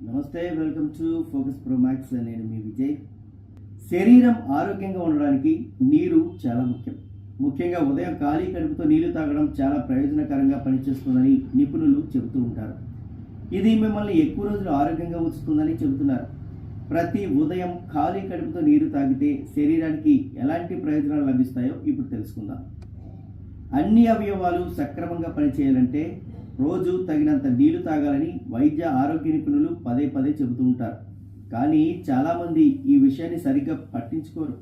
నమస్తే, welcome to focus pro max. నేను మీ విజయ్. శరీరం ఆరోగ్యంగా ఉండడానికి నీరు చాలా ముఖ్యంగా ఉదయం ఖాళీ కడుపుతో నీళ్లు తాగడం చాలా ప్రయోజనకరంగా పనిచేస్తుందని నిపుణులు చెబుతూ ఉంటారు. ఇది మిమ్మల్ని ఎక్కువ రోజులు ఆరోగ్యంగా ఉంచుతుందని చెబుతున్నారు. ప్రతి ఉదయం ఖాళీ కడుపుతో నీరు తాగితే శరీరానికి ఎలాంటి ప్రయోజనాలు లభిస్తాయో ఇప్పుడు తెలుసుకుందాం. అన్ని అవయవాలు సక్రమంగా పనిచేయాలంటే రోజు తగినంత నీళ్లు తాగాలని వైద్య ఆరోగ్య నిపుణులు పదే పదే చెబుతూ ఉంటారు. కానీ చాలామంది ఈ విషయాన్ని సరిగ్గా పట్టించుకోరు.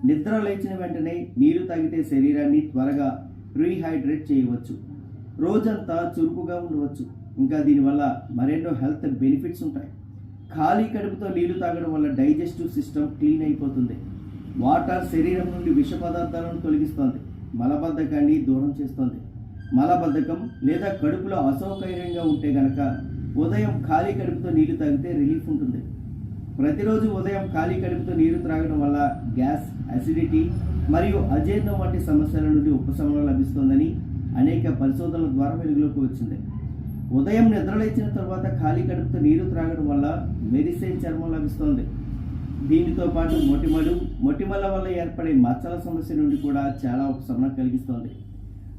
నిద్ర లేచిన వెంటనే నీళ్లు తాగితే శరీరాన్ని త్వరగా రీహైడ్రేట్ చేయవచ్చు, రోజంతా చురుకుగా ఉండవచ్చు, ఇంకా దీనివల్ల మరెన్నో హెల్త్ బెనిఫిట్స్ ఉంటాయి. ఖాళీ కడుపుతో నీళ్లు తాగడం వల్ల డైజెస్టివ్ సిస్టమ్ క్లీన్ అయిపోతుంది. వాటర్ శరీరం నుండి విష పదార్థాలను తొలగిస్తుంది, మలబద్ధకాన్ని దూరం చేస్తుంది. మలబద్ధకం లేదా కడుపులో అసౌకర్యంగా ఉంటే గనక ఉదయం ఖాళీ కడుపుతో నీళ్లు తాగితే రిలీఫ్ ఉంటుంది. ప్రతిరోజు ఉదయం ఖాళీ కడుపుతో నీరు త్రాగడం వల్ల గ్యాస్, అసిడిటీ మరియు అజీర్ణం వంటి సమస్యల నుండి ఉపశమనం లభిస్తుందని అనేక పరిశోధనల ద్వారా వెలుగులోకి వచ్చింది. ఉదయం నిద్రలేచిన తర్వాత ఖాళీ కడుపుతో నీరు త్రాగడం వల్ల మెరిసే చర్మం లభిస్తుంది. దీనితో పాటు మొటిమల వల్ల ఏర్పడే మచ్చల సమస్య నుండి కూడా చాలా ఉపశమనం కలిగిస్తుంది.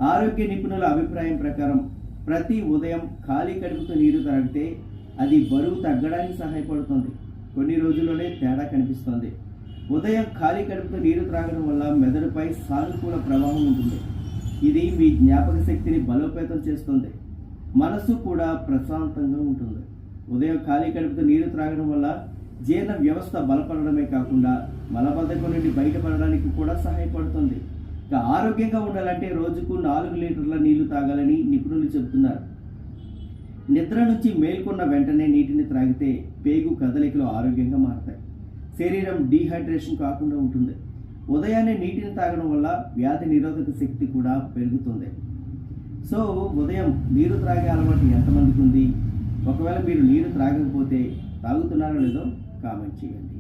ఆరోగ్య నిపుణుల అభిప్రాయం ప్రకారం ప్రతి ఉదయం ఖాళీ కడుపుతో నీరు త్రాగితే అది బరువు తగ్గడానికి సహాయపడుతుంది. కొన్ని రోజుల్లోనే తేడా కనిపిస్తుంది. ఉదయం ఖాళీ కడుపుతో నీరు త్రాగడం వల్ల మెదడుపై సానుకూల ప్రభావం ఉంటుంది. ఇది మీ జ్ఞాపక శక్తిని బలోపేతం చేస్తుంది, మనసు కూడా ప్రశాంతంగా ఉంటుంది. ఉదయం ఖాళీ కడుపుతో నీరు త్రాగడం వల్ల జీర్ణ వ్యవస్థ బలపడడమే కాకుండా మలబద్ధకం నుండి బయటపడడానికి కూడా సహాయపడుతుంది. ఇక ఆరోగ్యంగా ఉండాలంటే రోజుకు 4 లీటర్ల నీళ్లు తాగాలని నిపుణులు చెబుతున్నారు. నిద్ర నుంచి మేల్కొన్న వెంటనే నీటిని త్రాగితే పేగు కదలికలు ఆరోగ్యంగా మారతాయి, శరీరం డీహైడ్రేషన్ కాకుండా ఉంటుంది. ఉదయాన్నే నీటిని తాగడం వల్ల వ్యాధి నిరోధక శక్తి కూడా పెరుగుతుంది. సో ఉదయం నీరు త్రాగే అలవాటు ఎంతమందికి ఉంది? ఒకవేళ మీరు నీరు త్రాగకపోతే తాగుతున్నారో లేదో కామెంట్ చేయండి.